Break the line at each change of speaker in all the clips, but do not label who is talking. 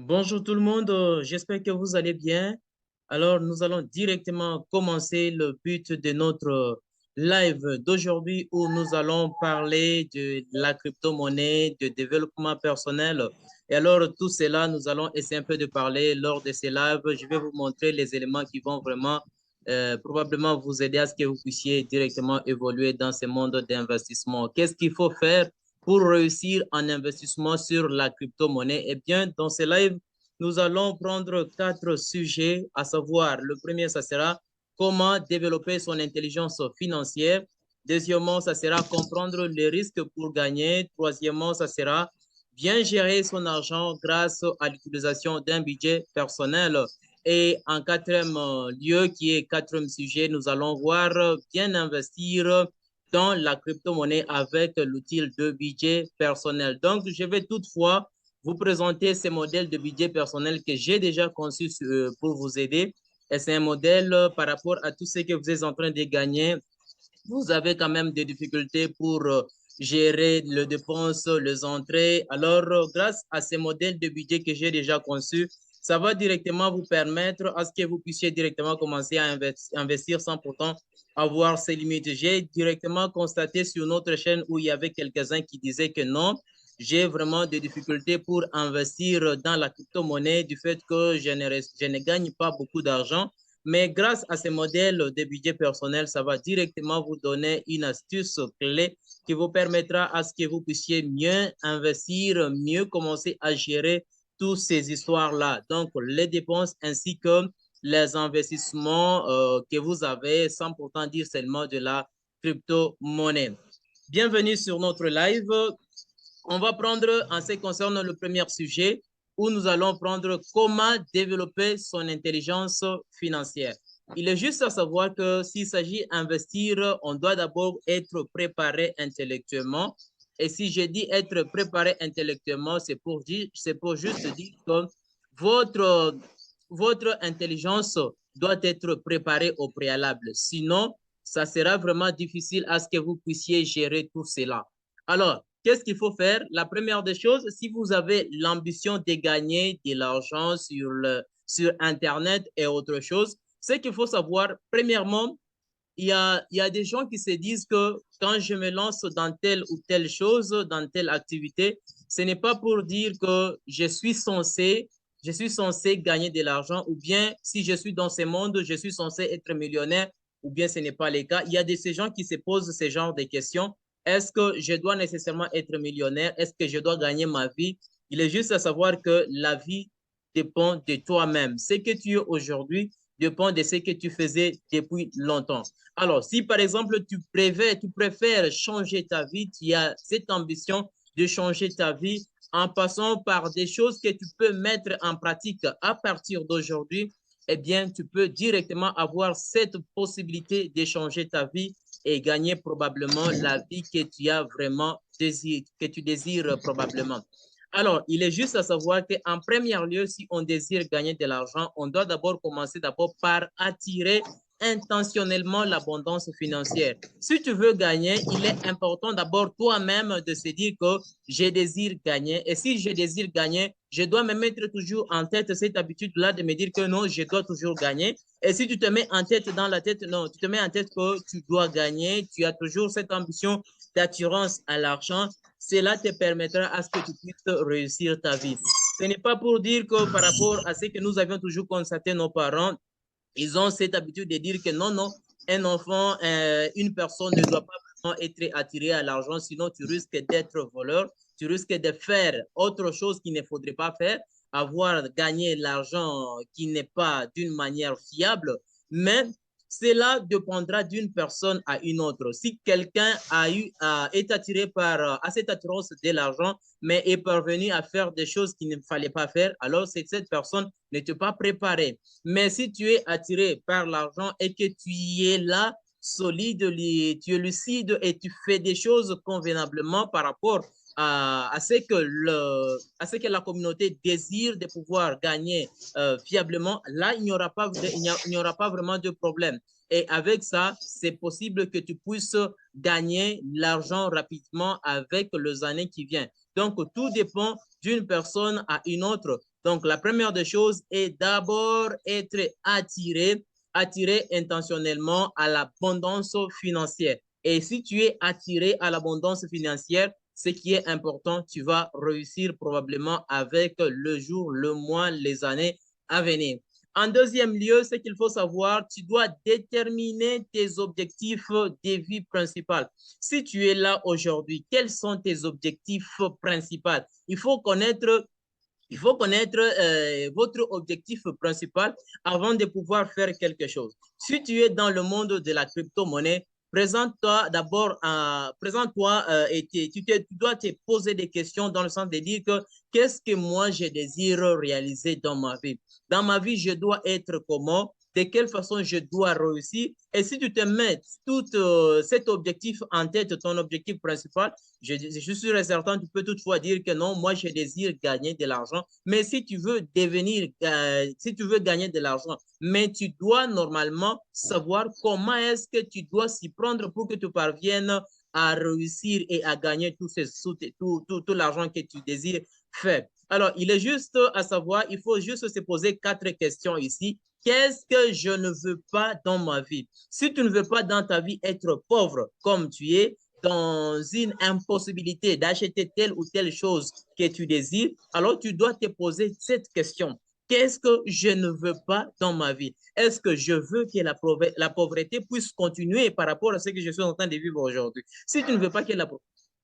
Bonjour tout le monde, j'espère que vous allez bien. Alors, nous allons directement commencer le but de notre live d'aujourd'hui où nous allons parler de la crypto-monnaie, de développement personnel. Et alors, tout cela, nous allons essayer un peu de parler lors de ces lives. Je vais vous montrer les éléments qui vont vraiment probablement vous aider à ce que vous puissiez directement évoluer dans ce monde d'investissement. Qu'est-ce qu'il faut faire pour réussir en investissement sur la crypto-monnaie? Eh bien, dans ce live, nous allons prendre 4 sujets, à savoir, le premier, ça sera comment développer son intelligence financière. Deuxièmement, ça sera comprendre les risques pour gagner. Troisièmement, ça sera bien gérer son argent grâce à l'utilisation d'un budget personnel. Et en quatrième lieu, qui est quatrième sujet, nous allons voir bien investir dans la crypto-monnaie avec l'outil de budget personnel. Donc, je vais toutefois vous présenter ces modèles de budget personnel que j'ai déjà conçus pour vous aider. Et c'est un modèle par rapport à tout ce que vous êtes en train de gagner. Vous avez quand même des difficultés pour gérer les dépenses, les entrées. Alors, grâce à ces modèles de budget que j'ai déjà conçus, ça va directement vous permettre à ce que vous puissiez directement commencer à investir sans pourtant avoir ces limites. J'ai directement constaté sur notre chaîne où il y avait quelques-uns qui disaient que non, j'ai vraiment des difficultés pour investir dans la crypto-monnaie du fait que je ne gagne pas beaucoup d'argent. Mais grâce à ces modèles de budget personnel, ça va directement vous donner une astuce clé qui vous permettra à ce que vous puissiez mieux investir, mieux commencer à gérer toutes ces histoires-là. Donc, les dépenses ainsi que les investissements que vous avez sans pourtant dire seulement de la crypto-monnaie. Bienvenue sur notre live. On va prendre, en ce qui concerne le premier sujet, où nous allons prendre comment développer son intelligence financière. Il est juste à savoir que s'il s'agit d'investir, on doit d'abord être préparé intellectuellement. Et si je dis être préparé intellectuellement, c'est pour juste dire que votre, votre intelligence doit être préparée au préalable. Sinon, ça sera vraiment difficile à ce que vous puissiez gérer tout cela. Alors, qu'est-ce qu'il faut faire? La première des choses, si vous avez l'ambition de gagner de l'argent sur Internet et autre chose, c'est qu'il faut savoir, premièrement, il y a des gens qui se disent que quand je me lance dans telle ou telle chose, dans telle activité, ce n'est pas pour dire que je suis censé gagner de l'argent ou bien si je suis dans ce monde, je suis censé être millionnaire ou bien ce n'est pas le cas. Il y a de ces gens qui se posent ce genre de questions. Est-ce que je dois nécessairement être millionnaire? Est-ce que je dois gagner ma vie? Il est juste à savoir que la vie dépend de toi-même. Ce que tu es aujourd'hui dépend de ce que tu faisais depuis longtemps. Alors, si par exemple tu préfères changer ta vie, tu as cette ambition de changer ta vie en passant par des choses que tu peux mettre en pratique à partir d'aujourd'hui, eh bien, tu peux directement avoir cette possibilité de changer ta vie et gagner probablement la vie que tu as vraiment désiré, que tu désires probablement. Alors, il est juste à savoir qu'en premier lieu, si on désire gagner de l'argent, on doit d'abord commencer d'abord par attirer intentionnellement l'abondance financière. Si tu veux gagner, il est important d'abord toi-même de se dire que je désire gagner. Et si je désire gagner, je dois me mettre toujours en tête cette habitude-là de me dire que non, je dois toujours gagner. Et si tu te mets en tête dans la tête, non, tu te mets en tête que tu dois gagner, tu as toujours cette ambition d'attirance à l'argent, cela te permettra à ce que tu puisses réussir ta vie. Ce n'est pas pour dire que par rapport à ce que nous avions toujours constaté nos parents, ils ont cette habitude de dire que non, non, un enfant, une personne ne doit pas vraiment être attirée à l'argent, sinon tu risques d'être voleur, tu risques de faire autre chose qu'il ne faudrait pas faire, avoir gagné l'argent qui n'est pas d'une manière fiable, mais cela dépendra d'une personne à une autre. Si quelqu'un est attiré par à cette attirance de l'argent, mais est parvenu à faire des choses qu'il ne fallait pas faire, alors c'est que cette personne n'était pas préparée. Mais si tu es attiré par l'argent et que tu y es là, solide, tu es lucide et tu fais des choses convenablement par rapport à ce que la communauté désire de pouvoir gagner fiablement, là, il n'y aura pas vraiment de problème. Et avec ça, c'est possible que tu puisses gagner l'argent rapidement avec les années qui viennent. Donc, tout dépend d'une personne à une autre. Donc, la première des choses est d'abord être attiré intentionnellement à l'abondance financière. Et si tu es attiré à l'abondance financière, ce qui est important, tu vas réussir probablement avec le jour, le mois, les années à venir. En deuxième lieu, ce qu'il faut savoir, tu dois déterminer tes objectifs de vie principales. Si tu es là aujourd'hui, quels sont tes objectifs principaux? Il faut connaître votre objectif principal avant de pouvoir faire quelque chose. Si tu es dans le monde de la crypto-monnaie, présente-toi d'abord, présente-toi et tu dois te poser des questions dans le sens de dire que qu'est-ce que moi je désire réaliser dans ma vie. Dans ma vie, je dois être comment? De quelle façon je dois réussir. Et si tu te mets tout cet objectif en tête, ton objectif principal, je suis sûr et certain, tu peux toutefois dire que non, moi, je désire gagner de l'argent. Mais si tu veux si tu veux gagner de l'argent, mais tu dois normalement savoir comment est-ce que tu dois s'y prendre pour que tu parviennes à réussir et à gagner tout l'argent que tu désires faire. Alors, il est juste à savoir, il faut juste se poser 4 questions ici. Qu'est-ce que je ne veux pas dans ma vie? Si tu ne veux pas dans ta vie être pauvre comme tu es, dans une impossibilité d'acheter telle ou telle chose que tu désires, alors tu dois te poser cette question. Qu'est-ce que je ne veux pas dans ma vie? Est-ce que je veux que la pauvreté puisse continuer par rapport à ce que je suis en train de vivre aujourd'hui? Si tu ne veux pas que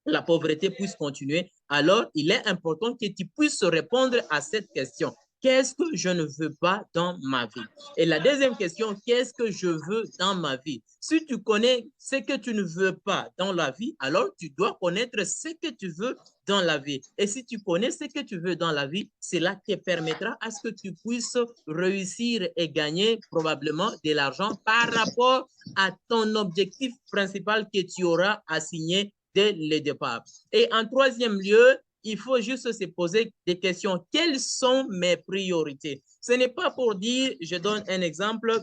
la pauvreté puisse continuer, alors il est important que tu puisses répondre à cette question. Qu'est-ce que je ne veux pas dans ma vie? Et la deuxième question, qu'est-ce que je veux dans ma vie? Si tu connais ce que tu ne veux pas dans la vie, alors tu dois connaître ce que tu veux dans la vie. Et si tu connais ce que tu veux dans la vie, cela te permettra à ce que tu puisses réussir et gagner probablement de l'argent par rapport à ton objectif principal que tu auras assigné dès le départ. Et en troisième lieu, il faut juste se poser des questions. Quelles sont mes priorités? Ce n'est pas pour dire, je donne un exemple.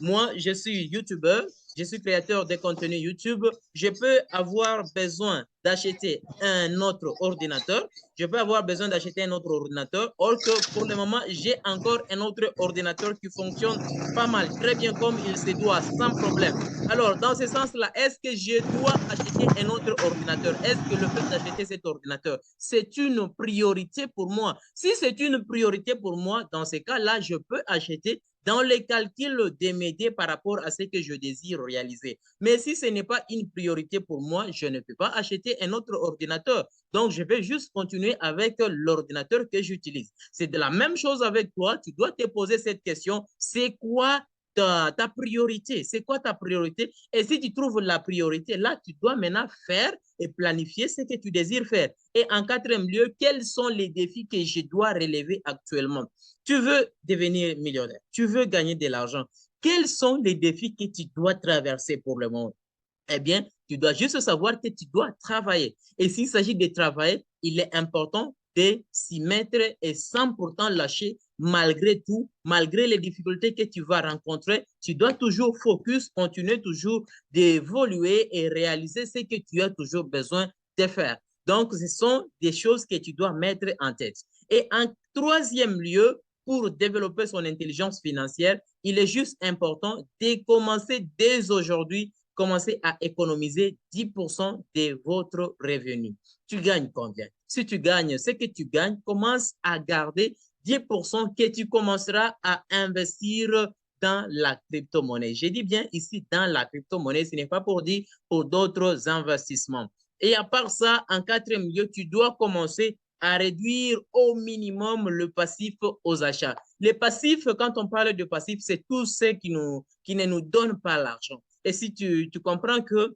Moi, je suis YouTuber, je suis créateur de contenu YouTube. Je peux avoir besoin d'acheter un autre ordinateur. Je peux avoir besoin d'acheter un autre ordinateur. Or que pour le moment, j'ai encore un autre ordinateur qui fonctionne pas mal, très bien comme il se doit, sans problème. Alors, dans ce sens-là, est-ce que je dois acheter un autre ordinateur? Est-ce que le fait d'acheter cet ordinateur, c'est une priorité pour moi? Si c'est une priorité pour moi, dans ce cas-là, je peux acheter dans les calculs de m'aider par rapport à ce que je désire réaliser. Mais si ce n'est pas une priorité pour moi, je ne peux pas acheter un autre ordinateur. Donc, je vais juste continuer avec l'ordinateur que j'utilise. C'est de la même chose avec toi. Tu dois te poser cette question. C'est quoi ta priorité? C'est quoi ta priorité? Et si tu trouves la priorité, là, tu dois maintenant faire et planifier ce que tu désires faire. Et en quatrième lieu, quels sont les défis que je dois relever actuellement? Tu veux devenir millionnaire, tu veux gagner de l'argent. Quels sont les défis que tu dois traverser pour le monde? Eh bien, tu dois juste savoir que tu dois travailler. Et s'il s'agit de travailler, il est important de s'y mettre et sans pourtant lâcher malgré tout, malgré les difficultés que tu vas rencontrer. Tu dois toujours focus, continuer toujours d'évoluer et réaliser ce que tu as toujours besoin de faire. Donc, ce sont des choses que tu dois mettre en tête. Et en troisième lieu, pour développer son intelligence financière, il est juste important de commencer dès aujourd'hui, commencer à économiser 10% de votre revenu. Tu gagnes combien? Si tu gagnes ce que tu gagnes, commence à garder 10% que tu commenceras à investir dans la crypto-monnaie. Je dis bien ici dans la crypto-monnaie, ce n'est pas pour dire pour d'autres investissements. Et à part ça, en quatrième lieu, tu dois commencer à réduire au minimum le passif aux achats. Les passifs, quand on parle de passif, c'est tout ce qui ne nous donne pas l'argent. Et si tu comprends que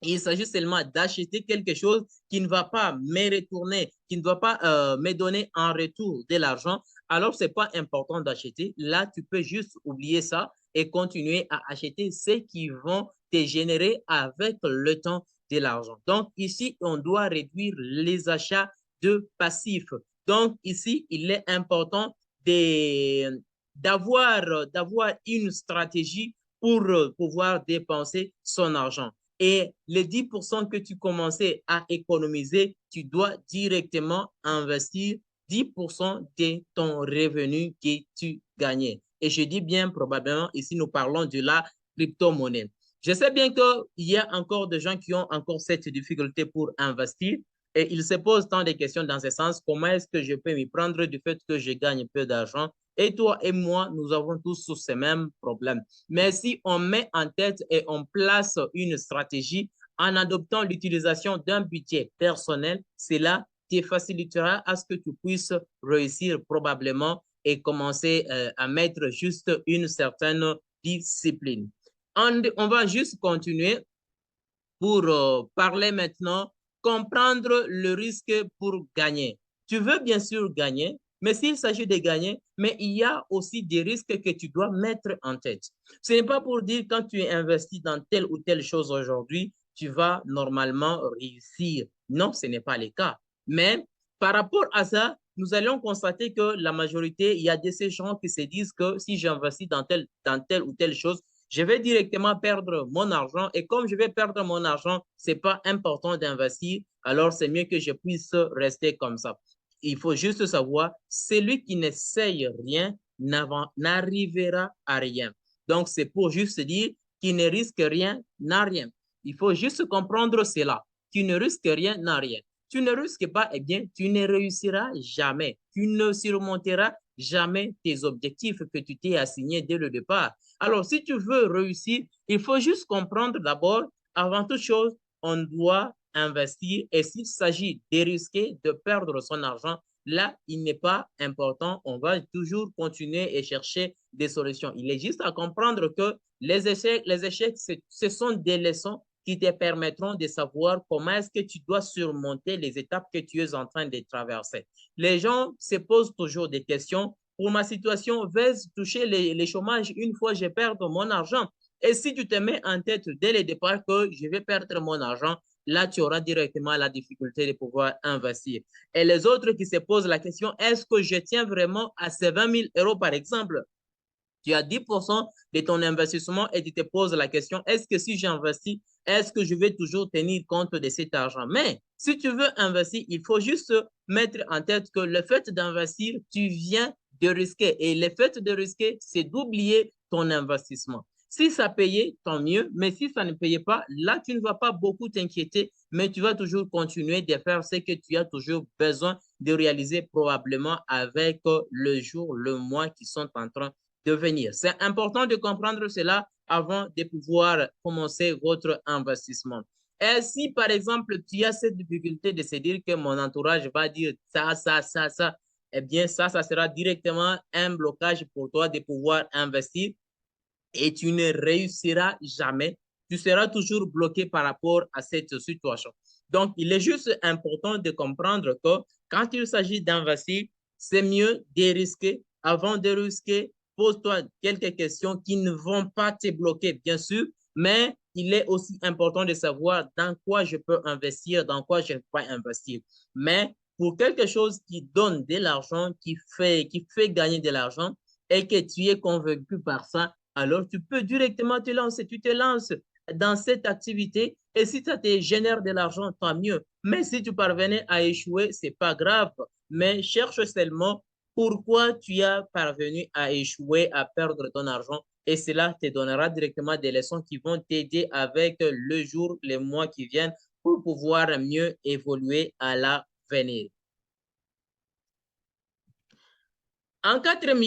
il s'agit seulement d'acheter quelque chose qui ne va pas me retourner, qui ne va pas me donner en retour de l'argent, alors ce n'est pas important d'acheter. Là, tu peux juste oublier ça et continuer à acheter ce qui vont te générer avec le temps de l'argent. Donc, ici, on doit réduire les achats de passifs. Donc, ici, il est important d'avoir une stratégie pour pouvoir dépenser son argent. Et les 10% que tu commençais à économiser, tu dois directement investir 10% de ton revenu que tu gagnais. Et je dis bien probablement, ici nous parlons de la crypto-monnaie. Je sais bien qu'il y a encore des gens qui ont encore cette difficulté pour investir et ils se posent tant de questions dans ce sens. Comment est-ce que je peux m'y prendre du fait que je gagne peu d'argent? Et toi et moi, nous avons tous ces mêmes problèmes. Mais si on met en tête et on place une stratégie en adoptant l'utilisation d'un budget personnel, cela te facilitera à ce que tu puisses réussir probablement et commencer à mettre juste une certaine discipline. On va juste continuer pour parler maintenant, comprendre le risque pour gagner. Tu veux bien sûr gagner, mais s'il s'agit de gagner, mais il y a aussi des risques que tu dois mettre en tête. Ce n'est pas pour dire quand tu investis dans telle ou telle chose aujourd'hui, tu vas normalement réussir. Non, ce n'est pas le cas. Mais par rapport à ça, nous allons constater que la majorité, il y a de ces gens qui se disent que si j'investis dans telle ou telle chose, je vais directement perdre mon argent et comme je vais perdre mon argent, ce n'est pas important d'investir, alors c'est mieux que je puisse rester comme ça. Il faut juste savoir, celui qui n'essaye rien n'arrivera à rien. Donc, c'est pour juste dire qui ne risque rien n'a rien. Il faut juste comprendre cela. Tu ne risques rien n'a rien. Tu ne risques pas, eh bien, tu ne réussiras jamais. Tu ne surmonteras jamais tes objectifs que tu t'es assignés dès le départ. Alors, si tu veux réussir, il faut juste comprendre d'abord, avant toute chose, on doit investir et s'il s'agit de risquer de perdre son argent, là, il n'est pas important. On va toujours continuer et chercher des solutions. Il est juste à comprendre que les échecs, ce sont des leçons qui te permettront de savoir comment est-ce que tu dois surmonter les étapes que tu es en train de traverser. Les gens se posent toujours des questions. Pour ma situation, vais-je toucher les chômages une fois je perds mon argent? Et si tu te mets en tête dès le départ que je vais perdre mon argent, là, tu auras directement la difficulté de pouvoir investir. Et les autres qui se posent la question, est-ce que je tiens vraiment à ces 20 000 euros, par exemple? Tu as 10% de ton investissement et tu te poses la question, est-ce que si j'investis, est-ce que je vais toujours tenir compte de cet argent? Mais si tu veux investir, il faut juste mettre en tête que le fait d'investir, tu viens de risquer. Et le fait de risquer, c'est d'oublier ton investissement. Si ça payait, tant mieux. Mais si ça ne payait pas, là, tu ne vas pas beaucoup t'inquiéter, mais tu vas toujours continuer de faire ce que tu as toujours besoin de réaliser probablement avec le jour, le mois qui sont en train de venir. C'est important de comprendre cela avant de pouvoir commencer votre investissement. Et si, par exemple, tu as cette difficulté de se dire que mon entourage va dire ça, eh bien, ça sera directement un blocage pour toi de pouvoir investir et tu ne réussiras jamais. Tu seras toujours bloqué par rapport à cette situation. Donc, il est juste important de comprendre que quand il s'agit d'investir, c'est mieux de risquer. Avant de risquer, pose-toi quelques questions qui ne vont pas te bloquer, bien sûr, mais il est aussi important de savoir dans quoi je peux investir, dans quoi je ne peux pas investir. Mais pour quelque chose qui donne de l'argent, qui fait gagner de l'argent et que tu es convaincu par ça, alors tu peux directement te lancer. Tu te lances dans cette activité et si ça te génère de l'argent, tant mieux. Mais si tu parvenais à échouer, ce n'est pas grave. Mais cherche seulement pourquoi tu as parvenu à échouer, à perdre ton argent et cela te donnera directement des leçons qui vont t'aider avec le jour, les mois qui viennent pour pouvoir mieux évoluer à l'avenir. En quatrième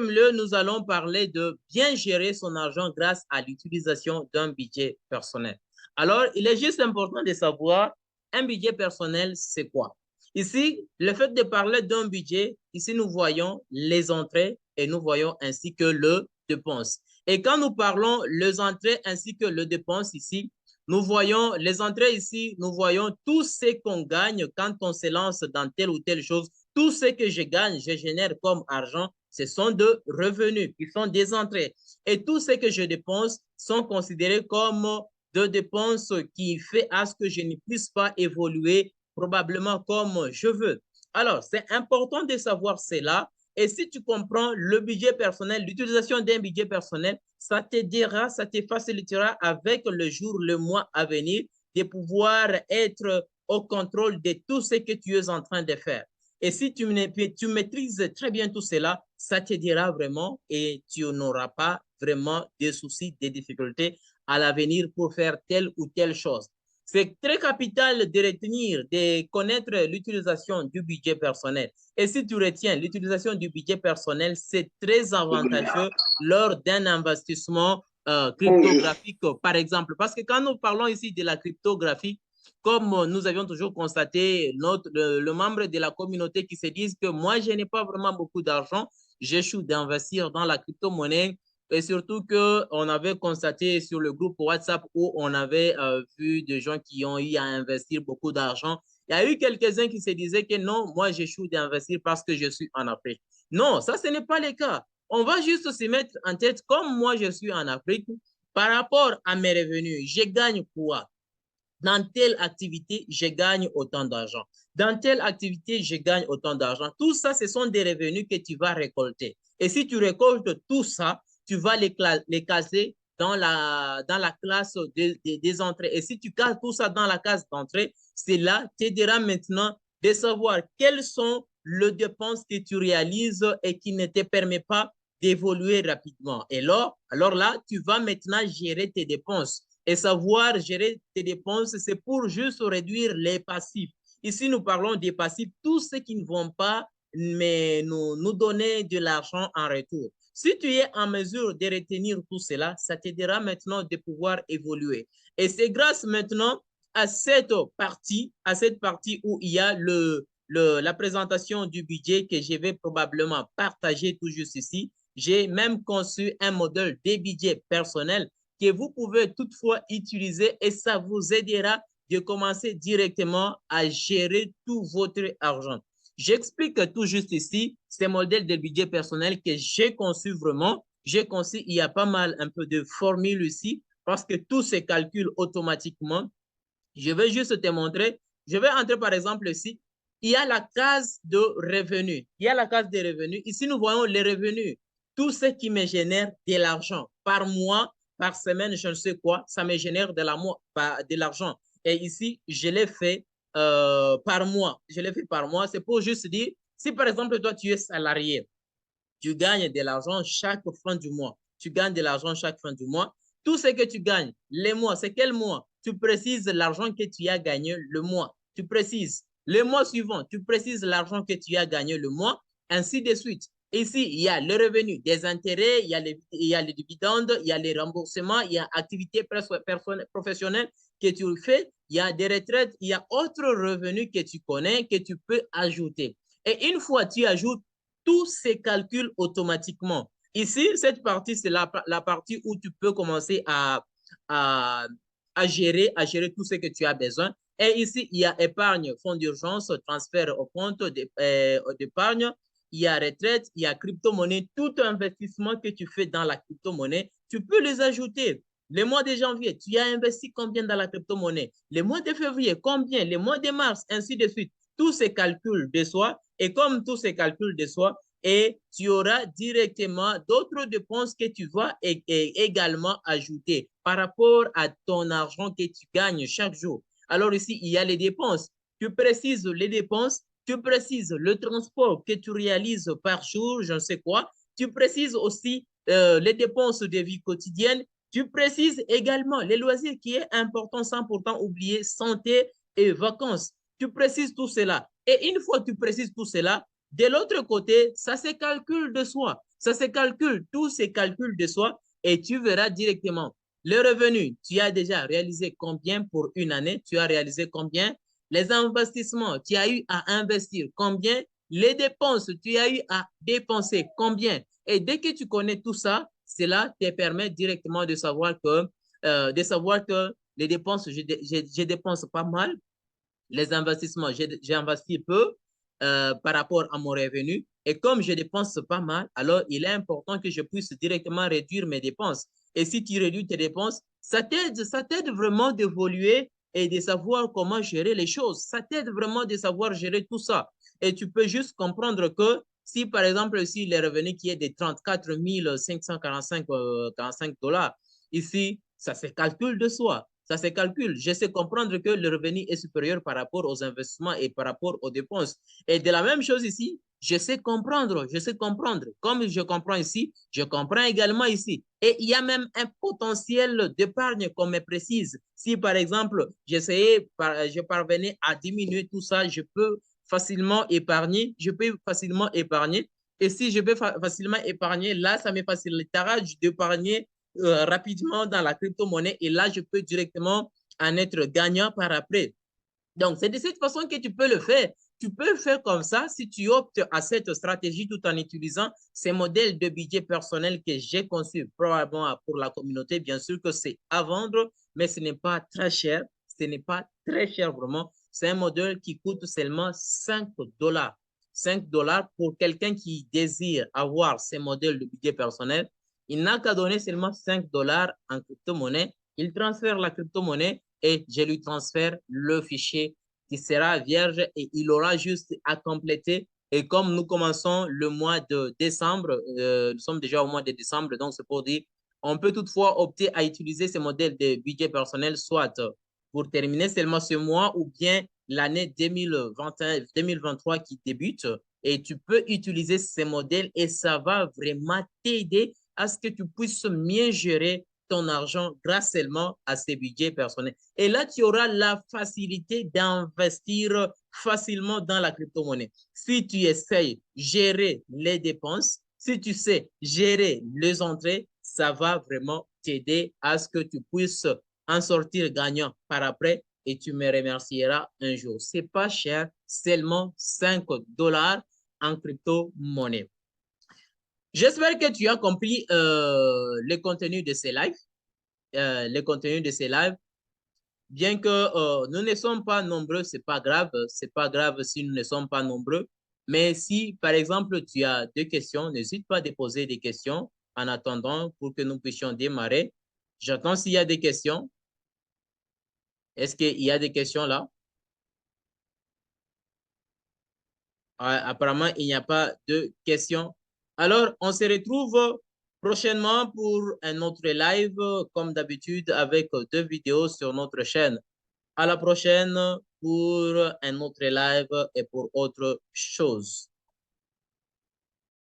lieu, nous allons parler de bien gérer son argent grâce à l'utilisation d'un budget personnel. Alors, il est juste important de savoir un budget personnel, c'est quoi? Ici, le fait de parler d'un budget, ici, nous voyons les entrées et nous voyons ainsi que le dépenses. Et quand nous parlons les entrées ainsi que le dépenses ici, nous voyons les entrées ici, nous voyons tout ce qu'on gagne quand on se lance dans telle ou telle chose. Tout ce que je gagne, je génère comme argent, ce sont de revenus qui sont des entrées. Et tout ce que je dépense sont considérés comme de dépenses qui fait à ce que je ne puisse pas évoluer probablement comme je veux. Alors, c'est important de savoir cela. Et si tu comprends le budget personnel, l'utilisation d'un budget personnel, ça t'aidera, ça te facilitera avec le jour, le mois à venir de pouvoir être au contrôle de tout ce que tu es en train de faire. Et si tu maîtrises très bien tout cela, ça t'aidera vraiment et tu n'auras pas vraiment de soucis, de difficultés à l'avenir pour faire telle ou telle chose. C'est très capital de retenir, de connaître l'utilisation du budget personnel. Et si tu retiens l'utilisation du budget personnel, c'est très avantageux lors d'un investissement cryptographique, par exemple. Parce que quand nous parlons ici de la cryptographie, comme nous avions toujours constaté, le membre de la communauté qui se disent que moi, je n'ai pas vraiment beaucoup d'argent, j'échoue d'investir dans la crypto-monnaie. Et surtout qu'on avait constaté sur le groupe WhatsApp où on avait vu des gens qui ont eu à investir beaucoup d'argent. Il y a eu quelques-uns qui se disaient que non, moi, j'échoue d'investir parce que je suis en Afrique. Non, ça, ce n'est pas le cas. On va juste se mettre en tête, comme moi, je suis en Afrique, par rapport à mes revenus, je gagne quoi? Dans telle activité, je gagne autant d'argent. Dans telle activité, je gagne autant d'argent. Tout ça, ce sont des revenus que tu vas récolter. Et si tu récoltes tout ça, tu vas les caser dans la classe des entrées. Et si tu cases tout ça dans la case d'entrée, cela t'aidera maintenant de savoir quelles sont les dépenses que tu réalises et qui ne te permettent pas d'évoluer rapidement. Et alors là, tu vas maintenant gérer tes dépenses. Et savoir gérer tes dépenses, c'est pour juste réduire les passifs. Ici, nous parlons des passifs, tous ceux qui ne vont pas mais nous donner de l'argent en retour. Si tu es en mesure de retenir tout cela, ça t'aidera maintenant de pouvoir évoluer. Et c'est grâce maintenant à cette partie où il y a la présentation du budget que je vais probablement partager tout juste ici. J'ai même conçu un modèle de budget personnel que vous pouvez toutefois utiliser et ça vous aidera de commencer directement à gérer tout votre argent. J'explique tout juste ici ce modèle de budget personnel que j'ai conçu vraiment. J'ai conçu, il y a pas mal un peu de formules ici parce que tout se calcule automatiquement. Je vais juste te montrer. Je vais entrer par exemple ici. Il y a la case de revenus. Il y a la case de revenus. Ici, nous voyons les revenus. Tout ce qui me génère de l'argent par mois, par semaine, je ne sais quoi, ça me génère de l'argent. Et ici, je l'ai fait par mois. Je l'ai fait par mois. C'est pour juste dire, si par exemple, toi, tu es salarié, tu gagnes de l'argent chaque fin du mois. Tu gagnes de l'argent chaque fin du mois. Tout ce que tu gagnes, les mois, c'est quel mois? Tu précises l'argent que tu as gagné le mois. Tu précises le mois suivant, tu précises l'argent que tu as gagné le mois, ainsi de suite. Ici, il y a le revenu des intérêts, il y a les dividendes, il y a les remboursements, il y a activités professionnelles que tu fais, il y a des retraites, il y a autres revenus que tu connais, que tu peux ajouter. Et une fois tu ajoutes, tout se calcule automatiquement. Ici, cette partie, c'est la partie où tu peux commencer à, à gérer tout ce que tu as besoin. Et ici, il y a épargne, fonds d'urgence, transfert au compte d'épargne, il y a retraite, il y a crypto-monnaie, tout investissement que tu fais dans la crypto-monnaie, tu peux les ajouter. Le mois de janvier, tu as investi combien dans la crypto-monnaie? Le mois de février, combien? Le mois de mars, ainsi de suite. Tout se calcule de soi. Et comme tout se calcule de soi, et tu auras directement d'autres dépenses que tu vas également ajouter par rapport à ton argent que tu gagnes chaque jour. Alors ici, il y a les dépenses. Tu précises les dépenses, tu précises le transport que tu réalises par jour, je ne sais quoi. Tu précises aussi les dépenses de vie quotidienne. Tu précises également les loisirs qui est important sans pourtant oublier santé et vacances. Tu précises tout cela. Et une fois que tu précises tout cela, de l'autre côté, ça se calcule de soi. Ça se calcule, tout se calcule de soi et tu verras directement le revenu. Tu as déjà réalisé combien pour une année? Tu as réalisé combien? Les investissements, tu as eu à investir combien? Les dépenses, tu as eu à dépenser combien? Et dès que tu connais tout ça, cela te permet directement de savoir que les dépenses, je dépense pas mal. Les investissements, j'ai investi peu par rapport à mon revenu. Et comme je dépense pas mal, alors il est important que je puisse directement réduire mes dépenses. Et si tu réduis tes dépenses, ça t'aide vraiment d'évoluer et de savoir comment gérer les choses. Ça t'aide vraiment de savoir gérer tout ça. Et tu peux juste comprendre que si, par exemple, si les revenus qui est de 34 545 $, ici, ça se calcule de soi. Ça se calcule. Je sais comprendre que le revenu est supérieur par rapport aux investissements et par rapport aux dépenses. Et de la même chose ici, je sais comprendre. Comme je comprends ici, je comprends également ici. Et il y a même un potentiel d'épargne qu'on me précise. Si par exemple, je parvenais à diminuer tout ça, je peux facilement épargner. Et si je peux facilement épargner, là, ça me facilitera d'épargner rapidement dans la crypto-monnaie et là, je peux directement en être gagnant par après. Donc, c'est de cette façon que tu peux le faire. Tu peux le faire comme ça si tu optes à cette stratégie tout en utilisant ces modèles de budget personnel que j'ai conçus probablement pour la communauté. Bien sûr que c'est à vendre, mais ce n'est pas très cher. Ce n'est pas très cher vraiment. C'est un modèle qui coûte seulement 5 dollars. 5 dollars pour quelqu'un qui désire avoir ces modèles de budget personnel. Il n'a qu'à donner seulement 5 dollars en crypto-monnaie. Il transfère la crypto-monnaie et je lui transfère le fichier qui sera vierge et il aura juste à compléter. Et comme nous commençons le mois de décembre, nous sommes déjà au mois de décembre, donc c'est pour dire, on peut toutefois opter à utiliser ce modèle de budget personnel, soit pour terminer seulement ce mois ou bien l'année 2023 qui débute. Et tu peux utiliser ces modèles et ça va vraiment t'aider à ce que tu puisses mieux gérer ton argent grâce seulement à ces budgets personnels. Et là, tu auras la facilité d'investir facilement dans la crypto-monnaie. Si tu essayes de gérer les dépenses, si tu sais gérer les entrées, ça va vraiment t'aider à ce que tu puisses en sortir gagnant par après et tu me remercieras un jour. C'est pas cher, seulement 5 dollars en crypto-monnaie. J'espère que tu as compris le contenu de ces lives. Le contenu de ces lives. Bien que nous ne sommes pas nombreux, c'est pas grave. C'est pas grave si nous ne sommes pas nombreux. Mais si, par exemple, tu as deux questions, n'hésite pas à déposer des questions en attendant pour que nous puissions démarrer. J'attends s'il y a des questions. Est-ce qu'il y a des questions là? Apparemment, il n'y a pas de questions. Alors, on se retrouve prochainement pour un autre live, comme d'habitude, avec deux vidéos sur notre chaîne. À la prochaine pour un autre live et pour autre chose.